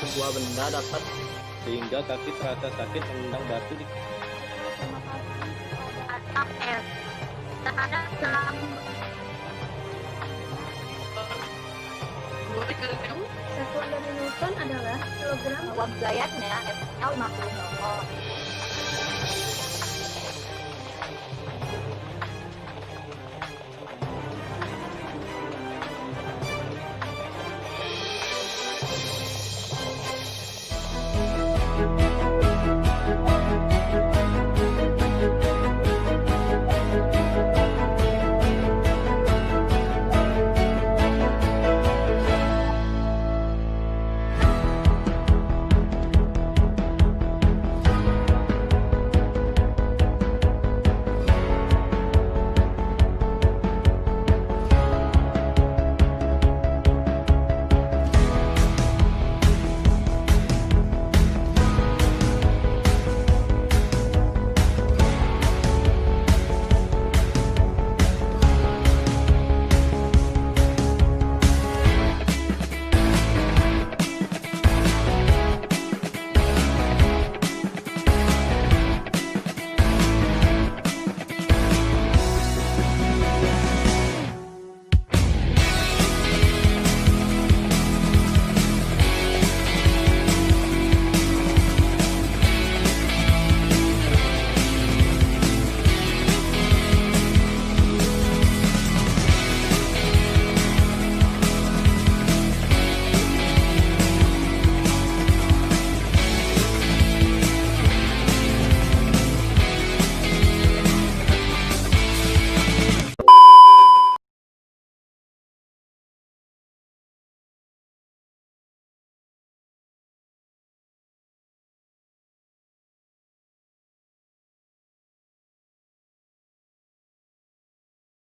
sebuah benda dapat sehingga kaki terasa sakit menendang batu di Terima kasih kepada AF terhadap sekuan dari Newton adalah kilogram Uang biayanya F-nya 50 nol.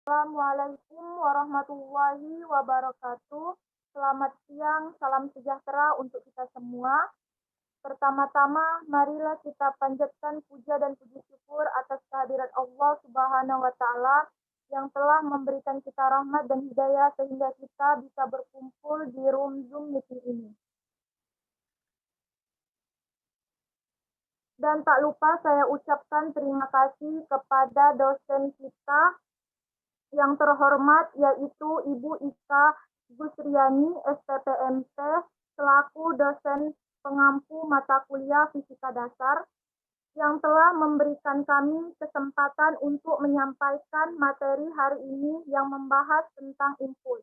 Assalamualaikum warahmatullahi wabarakatuh. Selamat siang, salam sejahtera untuk kita semua. Pertama-tama, marilah kita panjatkan puja dan puji syukur atas kehadirat Allah Subhanahu wa Ta'ala yang telah memberikan kita rahmat dan hidayah sehingga kita bisa berkumpul di room Zoom meeting ini. Dan tak lupa saya ucapkan terima kasih kepada dosen kita yang terhormat, yaitu Ibu Ika Gusriani, STPMT, selaku dosen pengampu mata kuliah Fisika Dasar, yang telah memberikan kami kesempatan untuk menyampaikan materi hari ini yang membahas tentang impuls.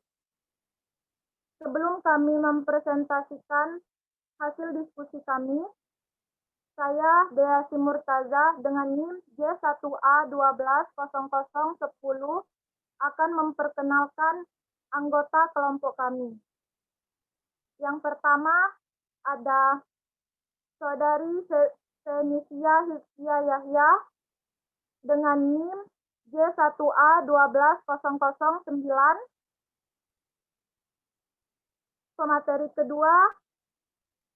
Sebelum kami mempresentasikan hasil diskusi kami, saya, Dea Simurtaza, dengan NIM J1A120010 akan memperkenalkan anggota kelompok kami. Yang pertama ada Saudari Senisia Hifzia Yahya dengan NIM J1A12009. Pemateri kedua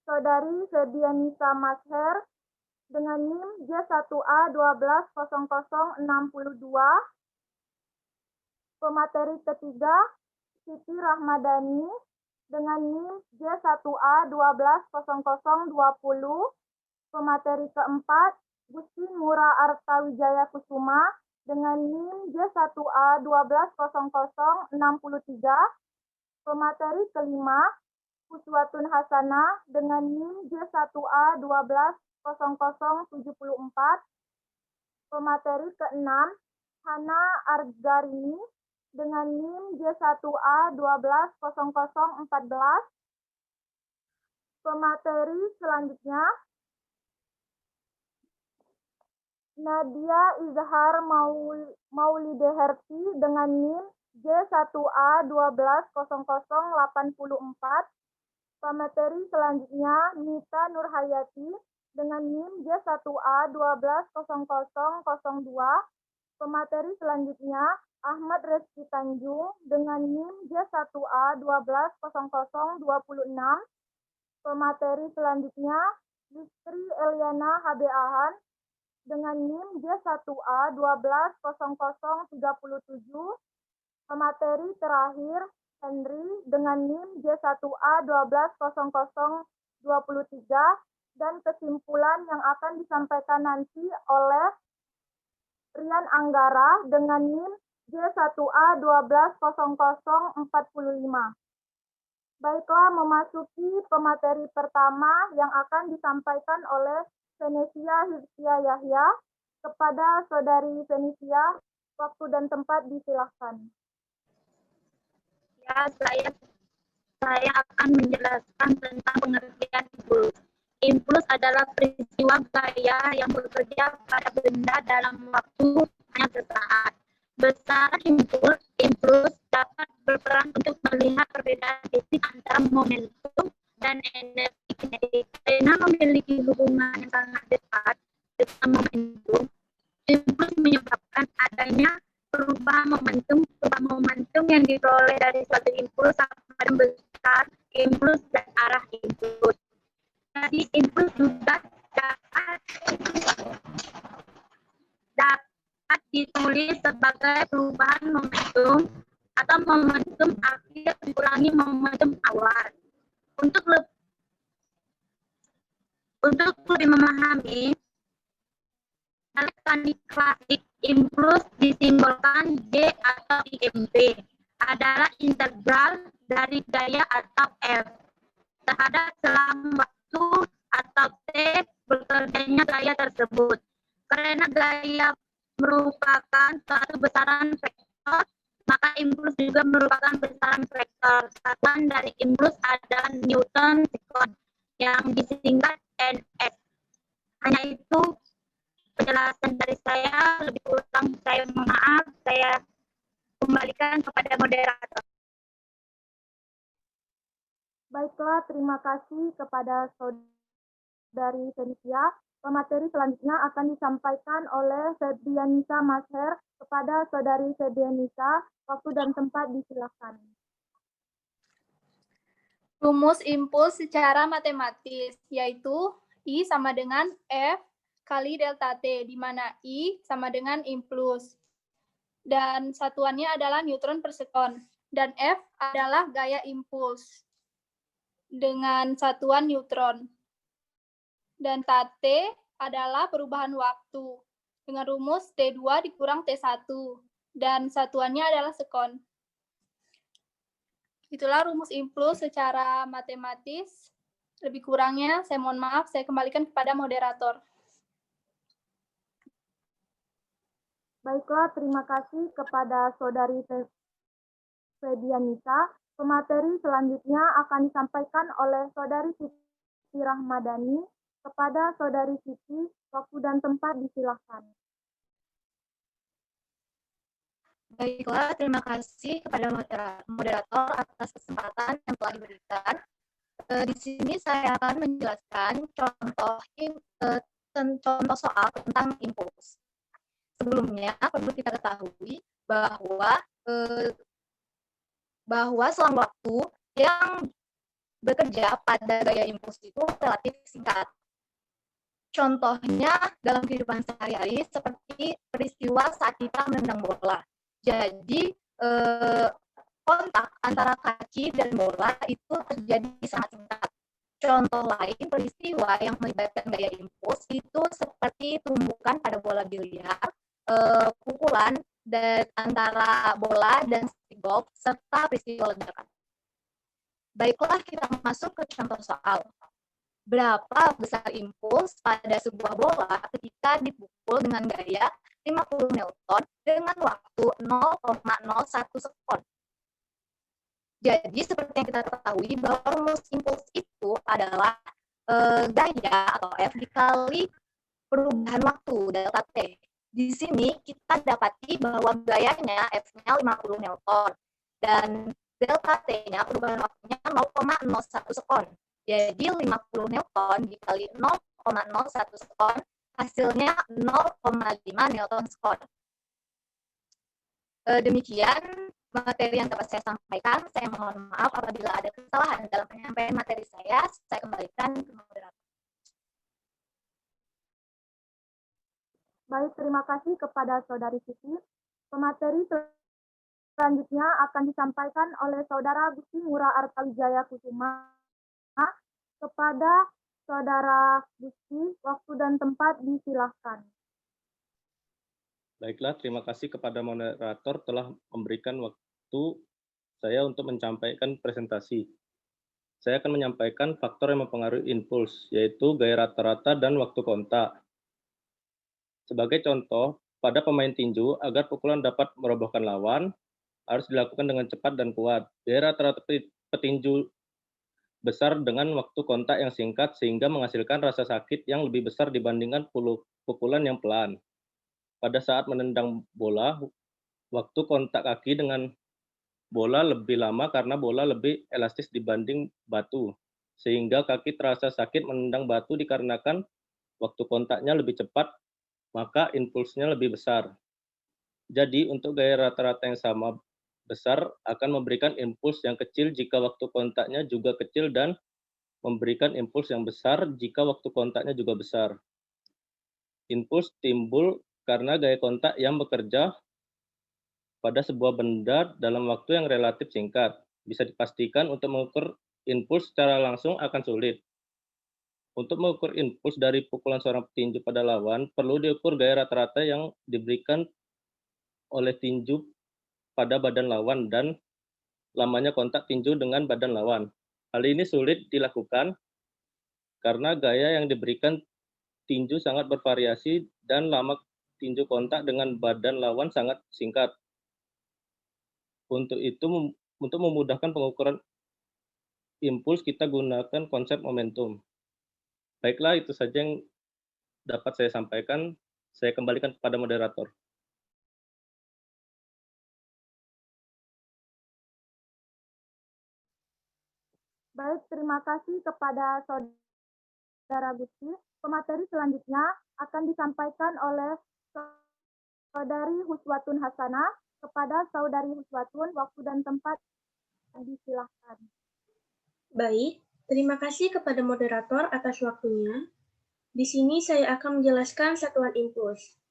Saudari Febianisa Masher dengan NIM J1A12062. Pemateri ketiga Siti Rahmadani dengan NIM J1A12020. Pemateri keempat Gusti Mura Artawijaya Kusuma dengan NIM J1A12063. Pemateri kelima Uswatun Hasanah dengan NIM J1A12074. Pemateri keenam Hana Argarini dengan NIM J1A12014. Pemateri selanjutnya Nadia Izhar Maulideherti dengan NIM J1A12084. Pemateri selanjutnya Mita Nurhayati dengan NIM J1A12002. Pemateri selanjutnya Ahmad Reski Tanjung dengan NIM J1A12026. Pemateri selanjutnya Listri Eliana Habeahan dengan NIM J1A12037. Pemateri terakhir Henry dengan NIM J1A12009. 2023 dan kesimpulan yang akan disampaikan nanti oleh Rian Anggara dengan NIM J1A 120045. Baiklah, memasuki pemateri pertama yang akan disampaikan oleh Venesia Hifzia Yahya. Kepada Saudari Venesia, waktu dan tempat disilahkan. Ya, saya akan menjelaskan tentang pengertian impuls. Impuls adalah peristiwa gaya yang bekerja pada benda dalam waktu hanya sesaat. Besaran impuls dapat berperan untuk melihat perbedaan titik antara momentum dan energi kinetik. Karena memiliki hubungan yang sangat dekat dengan momentum, impuls menyebabkan adanya perubahan momentum yang diperoleh dari suatu impuls sama dengan besar impuls dan arah impuls. Jadi impuls juga dapat ditulis sebagai perubahan momentum atau momentum akhir mengurangi momentum awal. Untuk lebih memahami mekanik klasik, impuls disimbolkan J atau IMP adalah integral dari gaya atau F terhadap selang waktu atau T bekerjanya gaya tersebut. Karena gaya merupakan suatu besaran vektor, maka impuls juga merupakan besaran vektor. Satuan dari impuls adalah Newton second yang disingkat NS. Hanya itu penjelasan dari saya, lebih kurang saya mohon maaf, saya kembalikan kepada moderator. Baiklah, terima kasih kepada Saudari Venesia. Pemateri selanjutnya akan disampaikan oleh Febrianisa Masher. Kepada Saudari Febrianisa, waktu dan tempat disilakan. Rumus impuls secara matematis, yaitu I sama dengan F kali delta T, di mana I sama dengan impuls. Dan satuannya adalah Newton per sekon. Dan F adalah gaya impuls dengan satuan neutron. Dan T adalah perubahan waktu dengan rumus T2 dikurang T1. Dan satuannya adalah sekon. Itulah rumus impuls secara matematis. Lebih kurangnya, saya mohon maaf, saya kembalikan kepada moderator. Baiklah, terima kasih kepada Saudari Febrianisa. Pemateri selanjutnya akan disampaikan oleh Saudari Siti Rahmadani. Kepada Saudari Siti, waktu dan tempat disilahkan. Baiklah, terima kasih kepada moderator atas kesempatan yang telah diberikan. Di sini saya akan menjelaskan contoh soal tentang impuls. Sebelumnya perlu kita ketahui bahwa selang waktu yang bekerja pada gaya impuls itu relatif singkat. Contohnya dalam kehidupan sehari-hari seperti peristiwa saat kita menendang bola. Jadi kontak antara kaki dan bola itu terjadi sangat singkat. Contoh lain peristiwa yang melibatkan gaya impuls itu seperti tumbukan pada bola biliar, pukulan antara bola dan stick golf, serta peristiwa ledakan. Baiklah, kita masuk ke contoh soal. Berapa besar impuls pada sebuah bola ketika dipukul dengan gaya 50 Newton dengan waktu 0,01 sekon. Jadi seperti yang kita ketahui bahwa rumus impuls itu adalah gaya atau F dikali perubahan waktu delta T. Di sini kita dapati bahwa gayanya F-nya 50 Newton dan delta T-nya perubahan waktunya 0,01 sekon. Jadi 50 Newton dikali 0,01 sekon hasilnya 0,5 Newton sekon. Demikian materi yang dapat saya sampaikan. Saya mohon maaf apabila ada kesalahan dalam penyampaian materi saya. Saya kembalikan ke moderator. Baik, terima kasih kepada Saudari Siti. Pemateri selanjutnya akan disampaikan oleh Saudara Gusti Ngurah Artawijaya Kusuma. Kepada Saudara Gusti, waktu dan tempat disilahkan. Baiklah, terima kasih kepada moderator telah memberikan waktu saya untuk menyampaikan presentasi. Saya akan menyampaikan faktor yang mempengaruhi impuls, yaitu gaya rata-rata dan waktu kontak. Sebagai contoh, pada pemain tinju, agar pukulan dapat merobohkan lawan, harus dilakukan dengan cepat dan kuat. Gaya rata-rata petinju besar dengan waktu kontak yang singkat, sehingga menghasilkan rasa sakit yang lebih besar dibandingkan pukulan yang pelan. Pada saat menendang bola, waktu kontak kaki dengan bola lebih lama karena bola lebih elastis dibanding batu, sehingga kaki terasa sakit menendang batu dikarenakan waktu kontaknya lebih cepat, maka impulsnya lebih besar. Jadi untuk gaya rata-rata yang sama besar akan memberikan impuls yang kecil jika waktu kontaknya juga kecil dan memberikan impuls yang besar jika waktu kontaknya juga besar. Impuls timbul karena gaya kontak yang bekerja pada sebuah benda dalam waktu yang relatif singkat. Bisa dipastikan untuk mengukur impuls secara langsung akan sulit. Untuk mengukur impuls dari pukulan seorang petinju pada lawan, perlu diukur gaya rata-rata yang diberikan oleh tinju pada badan lawan dan lamanya kontak tinju dengan badan lawan. Hal ini sulit dilakukan karena gaya yang diberikan tinju sangat bervariasi dan lama tinju kontak dengan badan lawan sangat singkat. Untuk memudahkan pengukuran impuls, kita gunakan konsep momentum. Baiklah, itu saja yang dapat saya sampaikan. Saya kembalikan kepada moderator. Baik, terima kasih kepada Saudara Gusti. Pemateri selanjutnya akan disampaikan oleh Saudari Huswatun Hasanah. Kepada Saudari Huswatun, waktu dan tempat disilahkan. Baik, terima kasih kepada moderator atas waktunya. Di sini saya akan menjelaskan satuan impuls.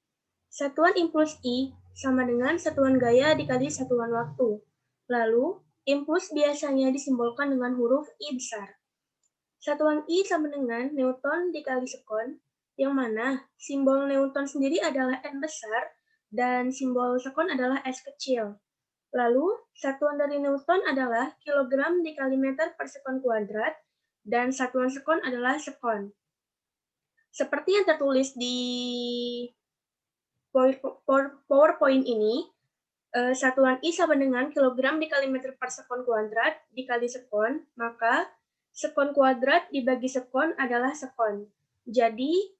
Satuan impuls I sama dengan satuan gaya dikali satuan waktu. Lalu, impuls biasanya disimbolkan dengan huruf I besar. Satuan I sama dengan Newton dikali sekon, yang mana simbol Newton sendiri adalah N besar, dan simbol sekon adalah S kecil. Lalu, satuan dari Newton adalah kilogram dikali meter per sekon kuadrat, dan satuan sekon adalah sekon. Seperti yang tertulis di PowerPoint ini, satuan I sama dengan kilogram dikali meter per sekon kuadrat dikali sekon, maka sekon kuadrat dibagi sekon adalah sekon. Jadi,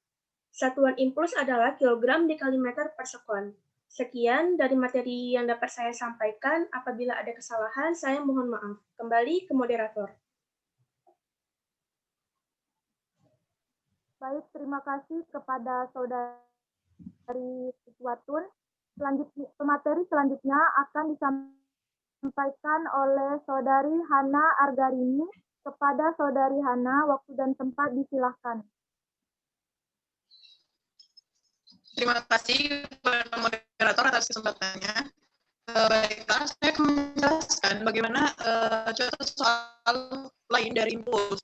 satuan impuls adalah kilogram dikali meter per sekon. Sekian dari materi yang dapat saya sampaikan. Apabila ada kesalahan, saya mohon maaf. Kembali ke moderator. Baik, terima kasih kepada Saudari Huswatun. Pemateri selanjutnya akan disampaikan oleh Saudari Hana Argarini. Kepada Saudari Hana, waktu dan tempat disilahkan. Terima kasih kepada moderator atas kesempatannya. Baiklah, saya akan menjelaskan bagaimana contoh soal lain dari impuls.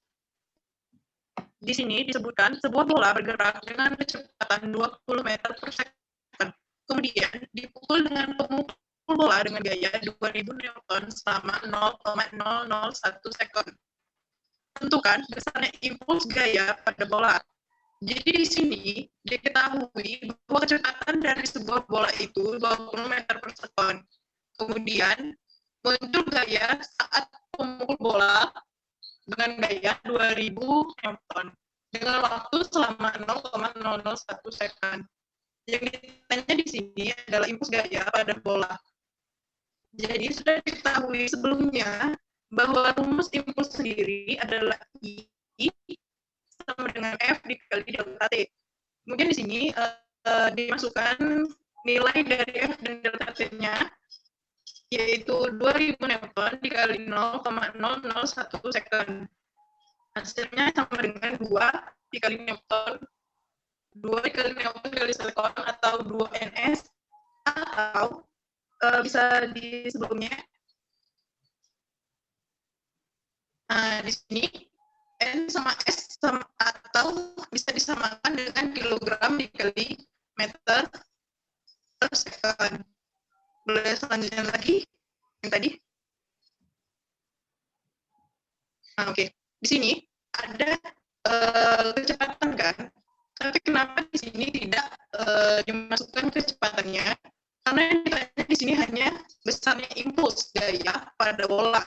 Di sini disebutkan sebuah bola bergerak dengan kecepatan 20 meter per second. Kemudian dipukul dengan pemukul bola dengan gaya 2000 Newton selama 0,001 sekon. Tentukan besarnya impuls gaya pada bola. Jadi di sini diketahui bahwa kecepatan dari sebuah bola itu 20 meter per sekon. Kemudian muncul gaya saat pemukul bola dengan gaya 2000 Newton dengan waktu selama 0,001 sekon. Yang ditanya di sini adalah impuls gaya pada bola. Jadi sudah diketahui sebelumnya bahwa rumus impuls sendiri adalah I sama dengan F dikali delta T. Kemudian di sini dimasukkan nilai dari F dan delta T-nya, yaitu 2000 Newton dikali 0,001 sekon. Hasilnya sama dengan 2 dikali Newton, 2 dikali Newton dikali sekon, atau 2 NS, atau bisa di sebelumnya. Di sini N sama S atau bisa disamakan dengan kilogram dikali meter per second. Boleh selanjutnya lagi yang tadi? Nah, oke. Di sini ada kecepatan kan? Tapi kenapa di sini tidak dimasukkan kecepatannya? Karena yang ditanya di sini hanya besarnya impuls gaya pada bola.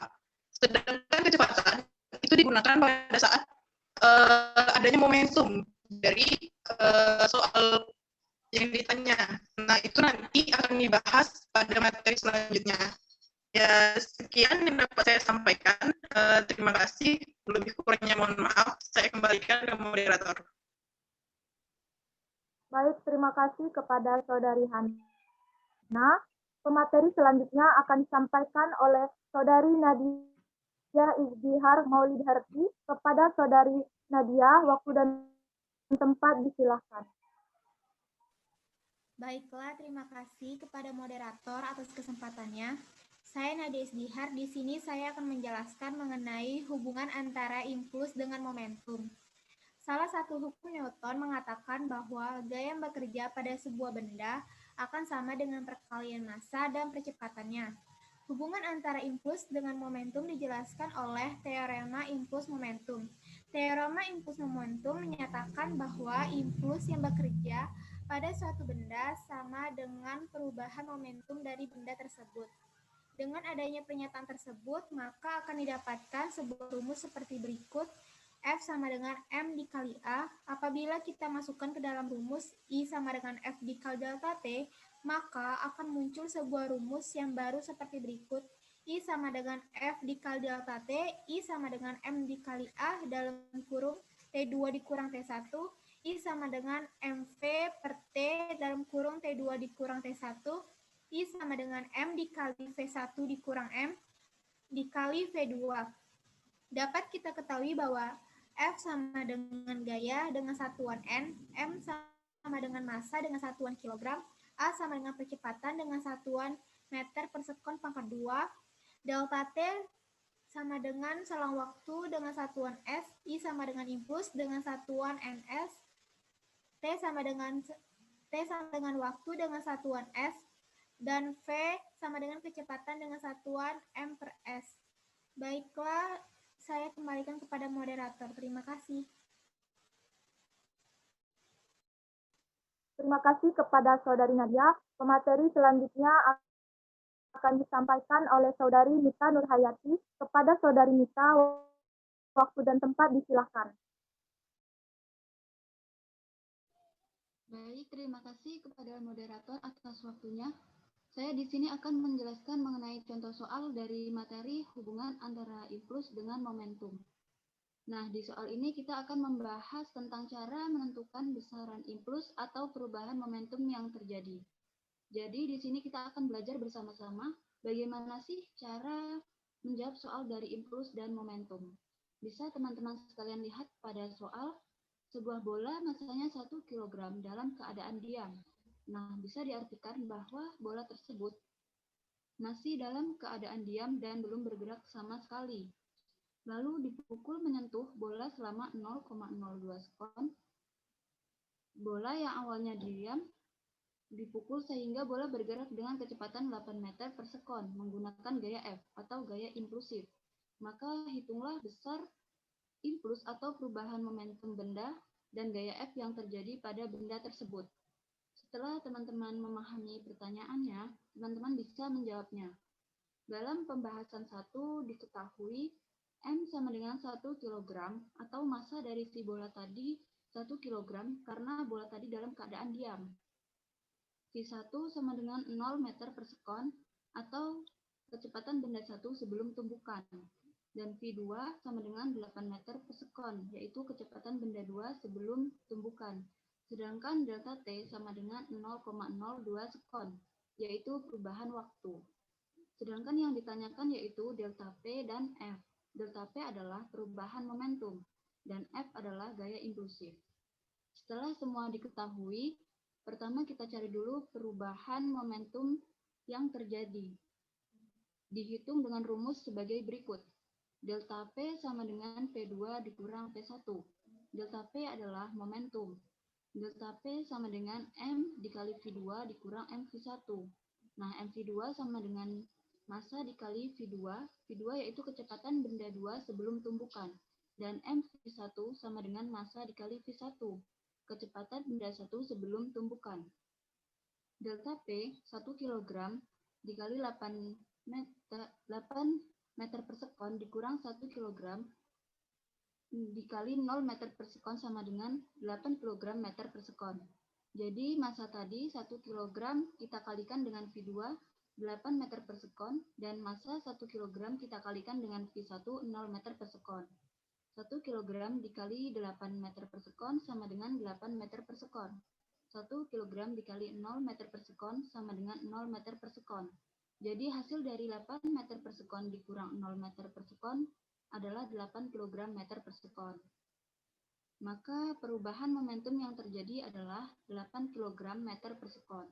Sedangkan kecepatan itu digunakan pada saat adanya momentum dari soal yang ditanya. Nah, itu nanti akan dibahas pada materi selanjutnya. Ya, sekian yang dapat saya sampaikan. Terima kasih. Lebih kurangnya mohon maaf. Saya kembalikan ke moderator. Baik, terima kasih kepada Saudari Hana. Pemateri selanjutnya akan disampaikan oleh Saudari Nadia Izdihar Maulidharti. Kepada Saudari Nadia, waktu dan tempat disilahkan. Baiklah, terima kasih kepada moderator atas kesempatannya. Saya Nadia Izdihar. Di sini saya akan menjelaskan mengenai hubungan antara impuls dengan momentum. Salah satu hukum Newton mengatakan bahwa gaya yang bekerja pada sebuah benda akan sama dengan perkalian massa dan percepatannya. Hubungan antara impuls dengan momentum dijelaskan oleh teorema impuls momentum. Teorema impuls momentum menyatakan bahwa impuls yang bekerja pada suatu benda sama dengan perubahan momentum dari benda tersebut. Dengan adanya pernyataan tersebut, maka akan didapatkan sebuah rumus seperti berikut. F sama dengan M dikali A. Apabila kita masukkan ke dalam rumus I sama dengan F dikali delta T, maka akan muncul sebuah rumus yang baru seperti berikut. I sama dengan F dikali delta T, I sama dengan M dikali A dalam kurung T2 dikurang T1, I sama dengan MV per T dalam kurung T2 dikurang T1, I sama dengan M dikali V1 dikurang M dikali V2. Dapat kita ketahui bahwa F sama dengan gaya dengan satuan N, M sama dengan massa dengan satuan kilogram, A sama dengan percepatan dengan satuan meter per sekon pangkat 2, delta T sama dengan selang waktu dengan satuan S, I sama dengan impuls dengan satuan NS, T sama dengan waktu dengan satuan S, dan V sama dengan kecepatan dengan satuan M per S. Baiklah, saya kembalikan kepada moderator. Terima kasih. Terima kasih kepada Saudari Nadia. Pemateri selanjutnya akan disampaikan oleh Saudari Nita Nurhayati. Kepada Saudari Nita, waktu dan tempat disilahkan. Baik, terima kasih kepada moderator atas waktunya. Saya di sini akan menjelaskan mengenai contoh soal dari materi hubungan antara impuls dengan momentum. Nah, di soal ini kita akan membahas tentang cara menentukan besaran impuls atau perubahan momentum yang terjadi. Jadi, di sini kita akan belajar bersama-sama bagaimana sih cara menjawab soal dari impuls dan momentum. Bisa teman-teman sekalian lihat pada soal, sebuah bola massanya 1 kg dalam keadaan diam. Nah, bisa diartikan bahwa bola tersebut masih dalam keadaan diam dan belum bergerak sama sekali. Lalu dipukul menyentuh bola selama 0,02 sekon. Bola yang awalnya diam dipukul sehingga bola bergerak dengan kecepatan 8 meter per sekon menggunakan gaya F atau gaya impulsif. Maka hitunglah besar impuls atau perubahan momentum benda dan gaya F yang terjadi pada benda tersebut. Setelah teman-teman memahami pertanyaannya, teman-teman bisa menjawabnya. Dalam pembahasan 1 diketahui M sama dengan 1 kg atau massa dari si bola tadi 1 kg karena bola tadi dalam keadaan diam. V1 sama dengan 0 meter per sekon atau kecepatan benda 1 sebelum tumbukan. Dan V2 sama dengan 8 meter per sekon, yaitu kecepatan benda 2 sebelum tumbukan. Sedangkan delta T sama dengan 0,02 sekon, yaitu perubahan waktu. Sedangkan yang ditanyakan yaitu delta P dan F. Delta P adalah perubahan momentum, dan F adalah gaya impulsif. Setelah semua diketahui, pertama kita cari dulu perubahan momentum yang terjadi. Dihitung dengan rumus sebagai berikut. Delta P sama dengan P2 dikurang P1. Delta P adalah momentum. Delta P sama dengan M dikali V2 dikurang MV1. Nah, MV2 sama dengan massa dikali V2. V2 yaitu kecepatan benda 2 sebelum tumbukan. Dan MV1 sama dengan massa dikali V1. Kecepatan benda 1 sebelum tumbukan. Delta P 1 kg dikali 8 meter per sekon dikurang 1 kg dikali 0 meter per sekon sama dengan 8 kg meter per sekon. Jadi massa tadi 1 kg kita kalikan dengan V2 8 meter per sekon dan massa 1 kg kita kalikan dengan V1 0 meter per sekon. 1 kg dikali 8 meter per sekon sama dengan 8 meter per sekon. 1 kg dikali 0 meter per sekon sama dengan 0 meter per sekon. Jadi hasil dari 8 meter per sekon dikurang 0 meter per sekon adalah 8 kg meter per sekon. Maka perubahan momentum yang terjadi adalah 8 kg meter per sekon.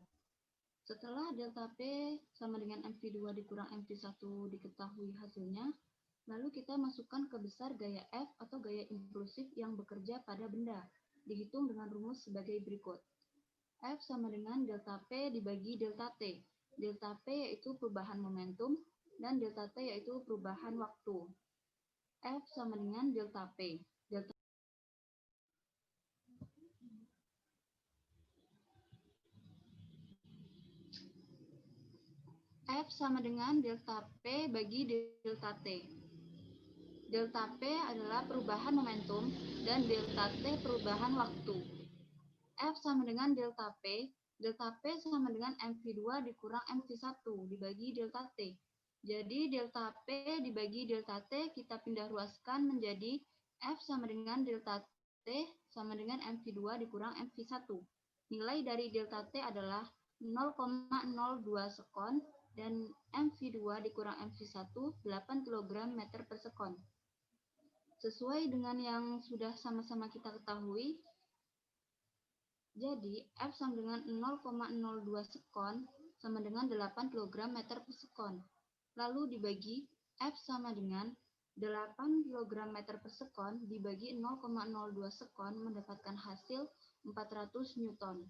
Setelah delta P sama dengan MV2 dikurang MV1 diketahui hasilnya, lalu kita masukkan ke besar gaya F atau gaya impulsif yang bekerja pada benda, dihitung dengan rumus sebagai berikut. F sama dengan delta P dibagi delta T. Delta P yaitu perubahan momentum, dan delta T yaitu perubahan waktu. F sama dengan delta P. F sama dengan delta P bagi delta T. Delta P adalah perubahan momentum, dan delta T perubahan waktu. F sama dengan delta P. Delta P sama dengan MV2 dikurang MV1 dibagi delta T. Jadi delta P dibagi delta T kita pindah ruaskan menjadi F sama dengan delta T sama dengan MV2 dikurang MV1. Nilai dari delta T adalah 0,02 sekon dan MV2 dikurang MV1 8 kg meter per sekon. Sesuai dengan yang sudah sama-sama kita ketahui, jadi F sama dengan 0,02 sekon sama dengan 8 kg meter per sekon. Lalu dibagi F sama dengan 8 kg meter per sekon dibagi 0,02 sekon mendapatkan hasil 400 Newton.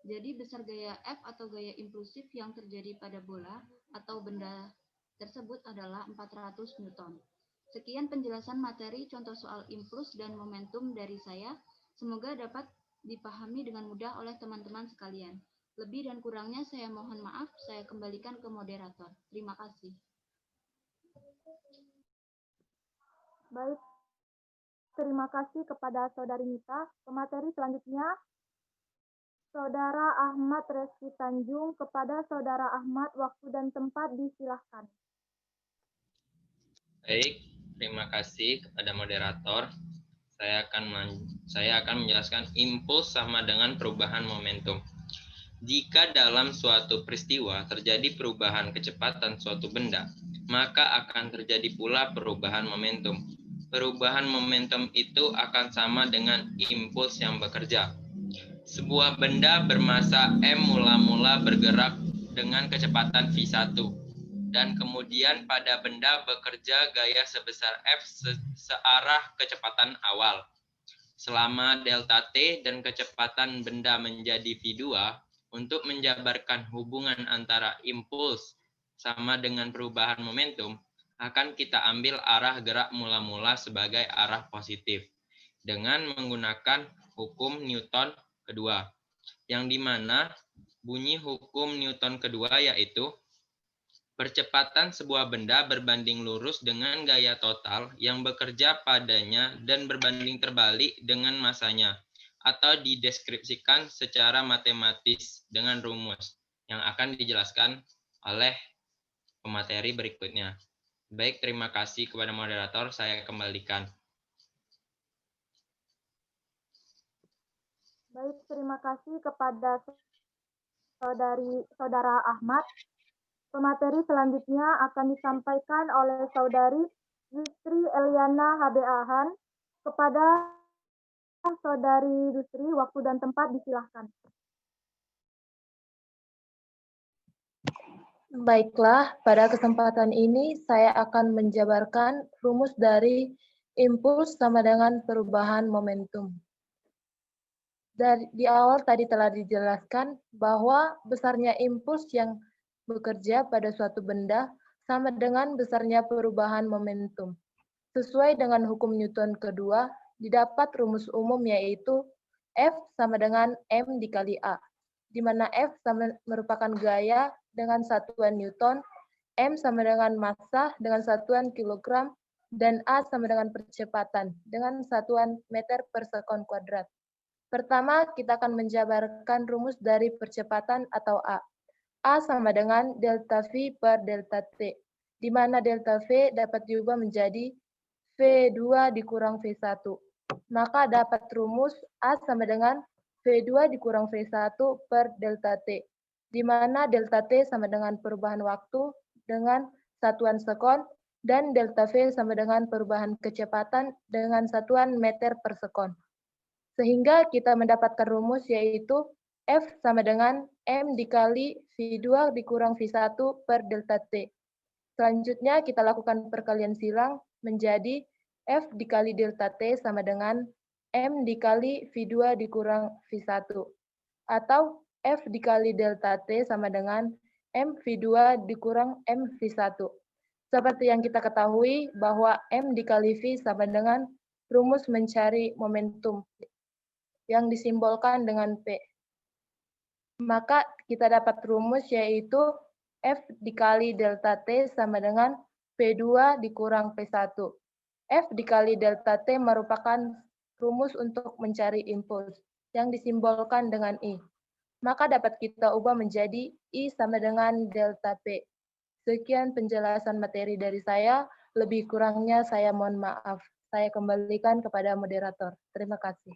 Jadi besar gaya F atau gaya impulsif yang terjadi pada bola atau benda tersebut adalah 400 Newton. Sekian penjelasan materi contoh soal impuls dan momentum dari saya. Semoga dapat dipahami dengan mudah oleh teman-teman sekalian. Lebih dan kurangnya saya mohon maaf, saya kembalikan ke moderator. Terima kasih. Baik, terima kasih kepada Saudari Nita. Pemateri selanjutnya, Saudara Ahmad Reski Tanjung. Kepada Saudara Ahmad, waktu dan tempat disilahkan. Baik, terima kasih kepada moderator. Saya akan menjelaskan impuls sama dengan perubahan momentum. Jika dalam suatu peristiwa terjadi perubahan kecepatan suatu benda, maka akan terjadi pula perubahan momentum. Perubahan momentum itu akan sama dengan impuls yang bekerja. Sebuah benda bermassa M mula-mula bergerak dengan kecepatan V1, dan kemudian pada benda bekerja gaya sebesar F searah kecepatan awal. Selama delta T dan kecepatan benda menjadi V2, untuk menjabarkan hubungan antara impuls sama dengan perubahan momentum, akan kita ambil arah gerak mula-mula sebagai arah positif dengan menggunakan hukum Newton kedua, yang dimana bunyi hukum Newton kedua yaitu percepatan sebuah benda berbanding lurus dengan gaya total yang bekerja padanya dan berbanding terbalik dengan massanya, atau dideskripsikan secara matematis dengan rumus yang akan dijelaskan oleh pemateri berikutnya. Baik, terima kasih kepada moderator, saya kembalikan. Baik, terima kasih kepada Saudara Ahmad. Pemateri selanjutnya akan disampaikan oleh Saudari Yusri Eliana HBAhan. Kepada Saudari Yusri, waktu dan tempat disilahkan. Baiklah, pada kesempatan ini saya akan menjabarkan rumus dari impuls sama dengan perubahan momentum. Di awal tadi telah dijelaskan bahwa besarnya impuls yang bekerja pada suatu benda sama dengan besarnya perubahan momentum. Sesuai dengan hukum Newton kedua, didapat rumus umum yaitu F sama dengan M dikali A, di mana F merupakan gaya dengan satuan Newton, M sama dengan massa dengan satuan kilogram, dan A sama dengan percepatan dengan satuan meter per sekon kuadrat. Pertama, kita akan menjabarkan rumus dari percepatan atau A. A sama dengan delta V per delta T, di mana delta V dapat diubah menjadi V2 dikurang V1. Maka dapat rumus A sama dengan V2 dikurang V1 per delta T, di mana delta T sama dengan perubahan waktu dengan satuan sekon, dan delta V sama dengan perubahan kecepatan dengan satuan meter per sekon. Sehingga kita mendapatkan rumus yaitu F sama dengan M dikali V2 dikurang V1 per delta T. Selanjutnya kita lakukan perkalian silang menjadi F dikali delta T sama dengan M dikali V2 dikurang V1. Atau F dikali delta T sama dengan M V2 dikurang M V1. Seperti yang kita ketahui bahwa M dikali V sama dengan rumus mencari momentum yang disimbolkan dengan P. Maka kita dapat rumus yaitu F dikali delta T sama dengan P2 dikurang P1. F dikali delta T merupakan rumus untuk mencari impuls yang disimbolkan dengan I. Maka dapat kita ubah menjadi I sama dengan delta P. Sekian penjelasan materi dari saya. Lebih kurangnya saya mohon maaf. Saya kembalikan kepada moderator. Terima kasih.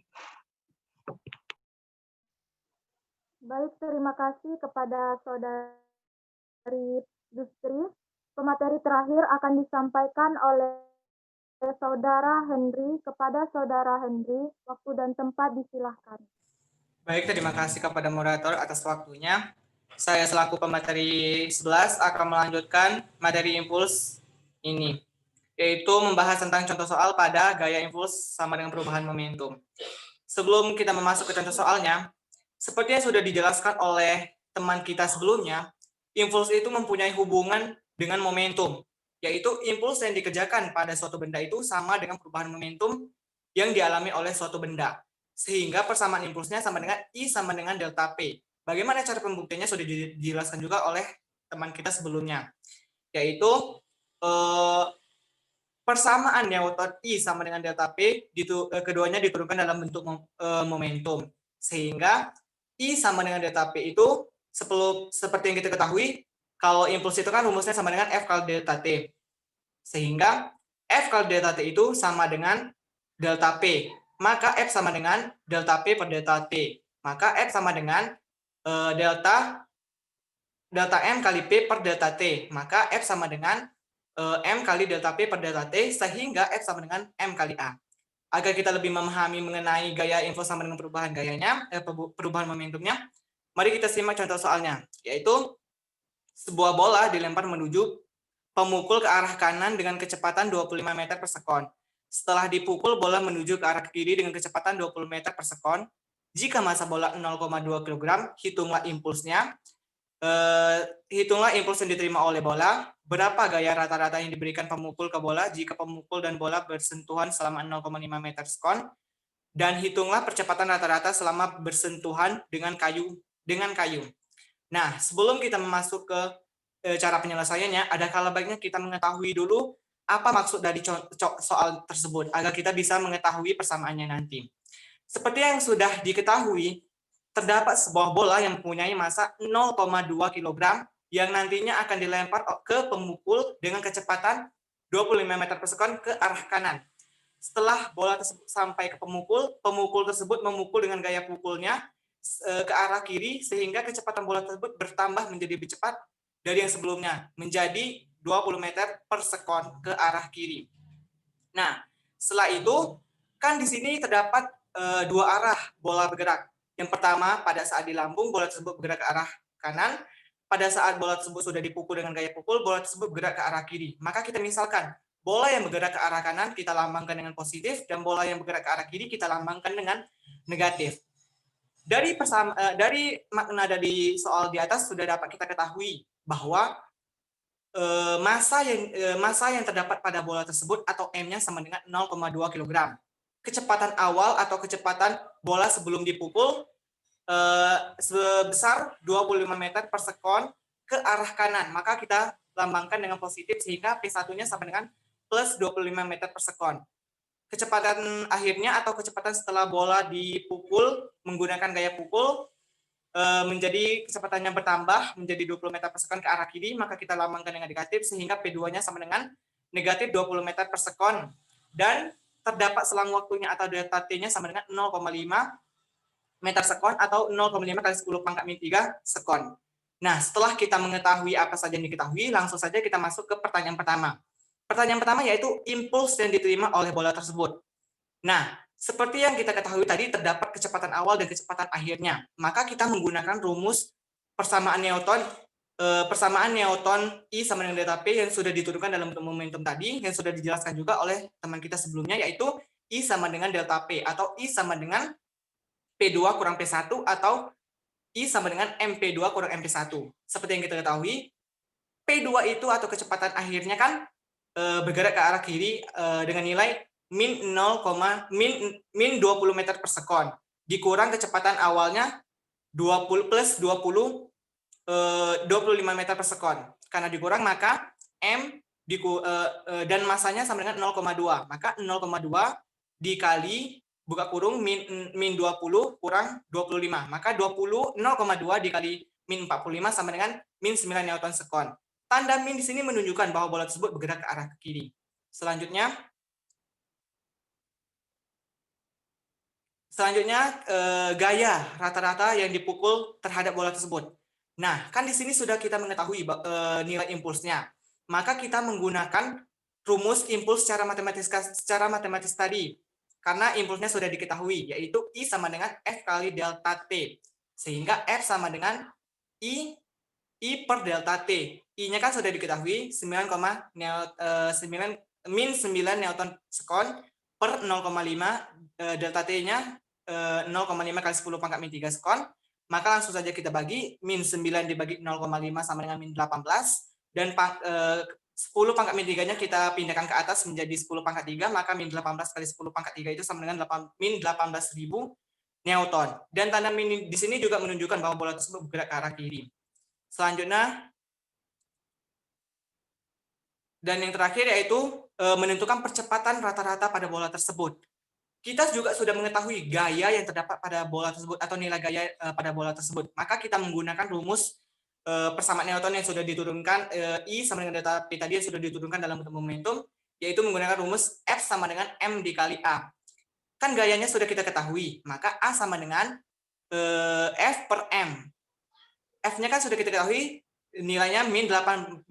Baik, terima kasih kepada Saudari Dustri. Pemateri terakhir akan disampaikan oleh Saudara Henry. Kepada Saudara Henry, waktu dan tempat disilahkan. Baik, terima kasih kepada moderator atas waktunya. Saya selaku pemateri 11 akan melanjutkan materi impuls ini, yaitu membahas tentang contoh soal pada gaya impuls sama dengan perubahan momentum. Sebelum kita masuk ke contoh soalnya, seperti yang sudah dijelaskan oleh teman kita sebelumnya, impuls itu mempunyai hubungan dengan momentum, yaitu impuls yang dikerjakan pada suatu benda itu sama dengan perubahan momentum yang dialami oleh suatu benda. Sehingga persamaan impulsnya sama dengan I sama dengan delta P. Bagaimana cara pembuktiannya sudah dijelaskan juga oleh teman kita sebelumnya, yaitu persamaan newton I sama dengan delta P, keduanya diturunkan dalam bentuk momentum. Sehingga I sama dengan delta P itu, seperti yang kita ketahui, kalau impuls itu kan rumusnya sama dengan F kali delta T. Sehingga F kali delta T itu sama dengan delta P. Maka F sama dengan delta P per delta T. Maka F sama dengan delta M kali P per delta T. Maka F sama dengan M kali delta P per delta T, sehingga F sama dengan M kali A. Agar kita lebih memahami mengenai gaya impuls sama dengan perubahan gayanya, perubahan momentumnya, mari kita simak contoh soalnya, yaitu sebuah bola dilempar menuju pemukul ke arah kanan dengan kecepatan 25 meter per sekon. Setelah dipukul, bola menuju ke arah kiri dengan kecepatan 20 meter per sekon. Jika massa bola 0,2 kg, hitunglah impulsnya. Hitunglah impuls yang diterima oleh bola, berapa gaya rata-rata yang diberikan pemukul ke bola jika pemukul dan bola bersentuhan selama 0,5 meter sekon, dan hitunglah percepatan rata-rata selama bersentuhan dengan kayu. Nah, sebelum kita masuk ke cara penyelesaiannya, ada kala baiknya kita mengetahui dulu apa maksud dari soal tersebut, agar kita bisa mengetahui persamaannya nanti. Seperti yang sudah diketahui, terdapat sebuah bola yang mempunyai massa 0,2 kg yang nantinya akan dilempar ke pemukul dengan kecepatan 25 meter per sekon ke arah kanan. Setelah bola tersebut sampai ke pemukul tersebut memukul dengan gaya pukulnya ke arah kiri, sehingga kecepatan bola tersebut bertambah menjadi lebih cepat dari yang sebelumnya, menjadi 20 meter per sekon ke arah kiri. Nah, setelah itu, kan di sini terdapat dua arah bola bergerak. Yang pertama, pada saat dilambung, bola tersebut bergerak ke arah kanan. pada saat bola tersebut sudah dipukul dengan gaya pukul, bola tersebut bergerak ke arah kiri. Maka kita misalkan, bola yang bergerak ke arah kanan kita lambangkan dengan positif, dan bola yang bergerak ke arah kiri kita lambangkan dengan negatif. Dari makna dari soal di atas sudah dapat kita ketahui bahwa massa yang terdapat pada bola tersebut atau M-nya sama dengan 0,2 kg. Kecepatan awal atau kecepatan bola sebelum dipukul sebesar 25 meter per sekon ke arah kanan. Maka kita lambangkan dengan positif sehingga P1-nya sama dengan plus 25 meter per sekon. Kecepatan akhirnya atau kecepatan setelah bola dipukul menggunakan gaya pukul menjadi kecepatannya bertambah menjadi 20 meter per sekon ke arah kiri, maka kita lambangkan dengan negatif sehingga P2-nya sama dengan negatif 20 meter per sekon. Dan terdapat selang waktunya atau delta T-nya sama dengan 0,5 meter sekon atau 0,5 kali 10 pangkat min 3 sekon. Nah, setelah kita mengetahui apa saja yang diketahui, langsung saja kita masuk ke pertanyaan pertama. Pertanyaan pertama yaitu impuls yang diterima oleh bola tersebut. Nah, seperti yang kita ketahui tadi terdapat kecepatan awal dan kecepatan akhirnya. Maka kita menggunakan rumus persamaan Newton I sama dengan delta P yang sudah diturunkan dalam bentuk momentum tadi, yang sudah dijelaskan juga oleh teman kita sebelumnya, yaitu I sama dengan delta P atau I sama dengan P2 kurang P1 atau I sama dengan MP2 kurang MP1. Seperti yang kita ketahui, P2 itu atau kecepatan akhirnya kan bergerak ke arah kiri dengan nilai min 20 meter per sekon dikurang kecepatan awalnya 20 plus 20 25 meter per sekon. Karena dikurang maka M dan masanya sama dengan 0,2. Maka 0,2 dikali buka kurung min 20 kurang 25. Maka 0,2 dikali min 45 sama dengan min 9 Newton sekon. Tanda min di sini menunjukkan bahwa bola tersebut bergerak ke arah kiri. Selanjutnya gaya rata-rata yang dipukul terhadap bola tersebut. Nah, kan di sini sudah kita mengetahui nilai impulsnya. Maka kita menggunakan rumus impuls secara matematis tadi. Karena impulsnya sudah diketahui, yaitu I sama dengan F kali delta T. Sehingga F sama dengan I per delta T. I-nya kan sudah diketahui 9 Newton sekon per 0,5 delta T-nya 0,5 kali 10 pangkat min 3 sekon. Maka langsung saja kita bagi min 9 dibagi 0,5 sama dengan min 18 dan 10 pangkat min 3-nya kita pindahkan ke atas menjadi 10 pangkat 3, maka min 18 kali 10 pangkat 3 itu sama dengan min 18.000 Newton. Dan tanda min di sini juga menunjukkan bahwa bola tersebut bergerak ke arah kiri. Selanjutnya, dan yang terakhir yaitu menentukan percepatan rata-rata pada bola tersebut. Kita juga sudah mengetahui gaya yang terdapat pada bola tersebut atau nilai gaya pada bola tersebut. Maka kita menggunakan rumus persamaan Newton yang sudah diturunkan, I sama dengan delta P tadi yang sudah diturunkan dalam bentuk momentum, yaitu menggunakan rumus F sama dengan M dikali A. Kan gayanya sudah kita ketahui, maka A sama dengan F per M. F-nya kan sudah kita ketahui nilainya min 18.000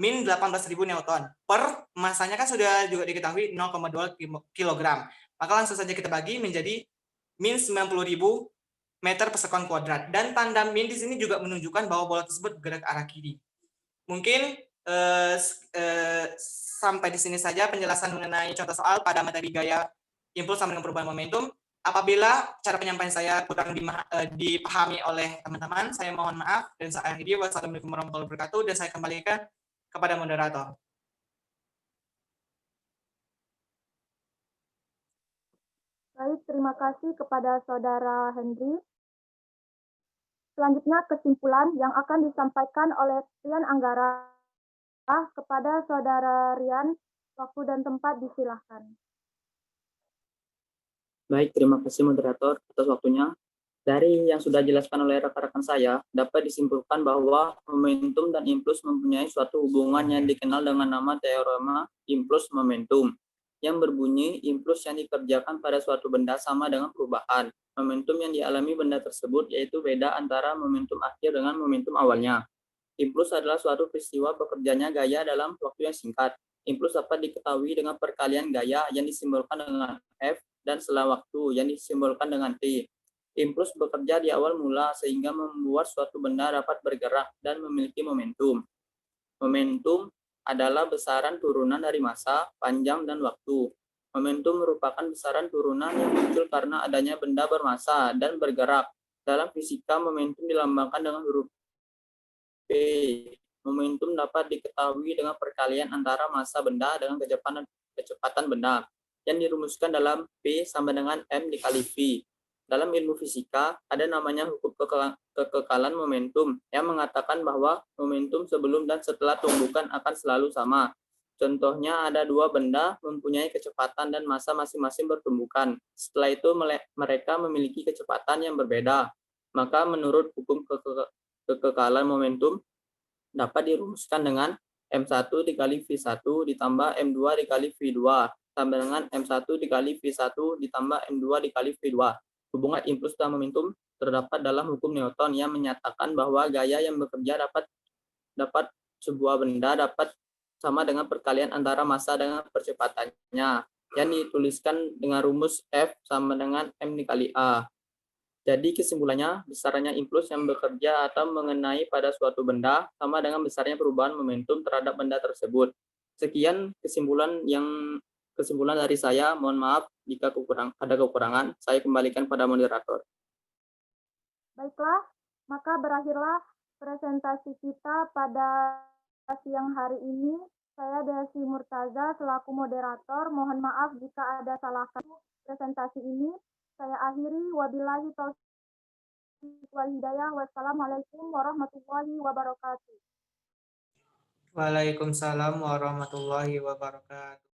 Newton per masanya kan sudah juga diketahui 0,2 kg. Maka langsung saja kita bagi menjadi min 90.000 meter per sekon kuadrat. Dan tanda min di sini juga menunjukkan bahwa bola tersebut bergerak ke arah kiri. Mungkin sampai di sini saja penjelasan mengenai contoh soal pada materi gaya impuls sama dengan perubahan momentum. Apabila cara penyampaian saya kurang dipahami oleh teman-teman, saya mohon maaf dan saya akhiri. Wassalamualaikum warahmatullahi wabarakatuh, dan saya kembalikan kepada moderator. Baik, terima kasih kepada Saudara Henry. Selanjutnya kesimpulan yang akan disampaikan oleh Rian Anggara kepada Saudara Rian. Waktu dan tempat disilahkan. Baik, terima kasih moderator atas waktunya. Dari yang sudah dijelaskan oleh rekan-rekan saya, dapat disimpulkan bahwa momentum dan impuls mempunyai suatu hubungan yang dikenal dengan nama teorema impuls momentum, yang berbunyi impuls yang dikerjakan pada suatu benda sama dengan perubahan momentum yang dialami benda tersebut, yaitu beda antara momentum akhir dengan momentum awalnya. Impuls adalah suatu peristiwa bekerjanya gaya dalam waktu yang singkat. Impuls dapat diketahui dengan perkalian gaya yang disimbolkan dengan F dan selang waktu yang disimbolkan dengan T. Impuls bekerja di awal mula sehingga membuat suatu benda dapat bergerak dan memiliki momentum. Momentum adalah besaran turunan dari massa, panjang, dan waktu. Momentum merupakan besaran turunan yang muncul karena adanya benda bermassa dan bergerak. Dalam fisika, momentum dilambangkan dengan huruf P. Momentum dapat diketahui dengan perkalian antara massa benda dengan kecepatan benda, yang dirumuskan dalam P sama dengan M dikali V. Dalam ilmu fisika, ada namanya hukum kekekalan momentum yang mengatakan bahwa momentum sebelum dan setelah tumbukan akan selalu sama. Contohnya ada dua benda mempunyai kecepatan dan massa masing-masing bertumbukan. Setelah itu mereka memiliki kecepatan yang berbeda. Maka menurut hukum kekekalan momentum dapat dirumuskan dengan M1 dikali V1 ditambah M2 dikali V2 tambah dengan M1 dikali V1 ditambah M2 dikali V2. Hubungan impuls dan momentum terdapat dalam hukum Newton yang menyatakan bahwa gaya yang bekerja dapat sebuah benda dapat sama dengan perkalian antara massa dengan percepatannya, yang dituliskan dengan rumus F sama dengan M dikali A. Jadi kesimpulannya, besarnya impuls yang bekerja atau mengenai pada suatu benda sama dengan besarnya perubahan momentum terhadap benda tersebut. Sekian kesimpulan dari saya. Mohon maaf jika ada kekurangan. Saya kembalikan pada moderator. Baiklah, maka berakhirlah presentasi kita pada siang hari ini. Saya Desi Murtaza selaku moderator. Mohon maaf jika ada salah kata presentasi ini. Saya akhiri. Wabillahi taufiq wal hidayah. Wassalamualaikum warahmatullahi wabarakatuh. Waalaikumsalam warahmatullahi wabarakatuh.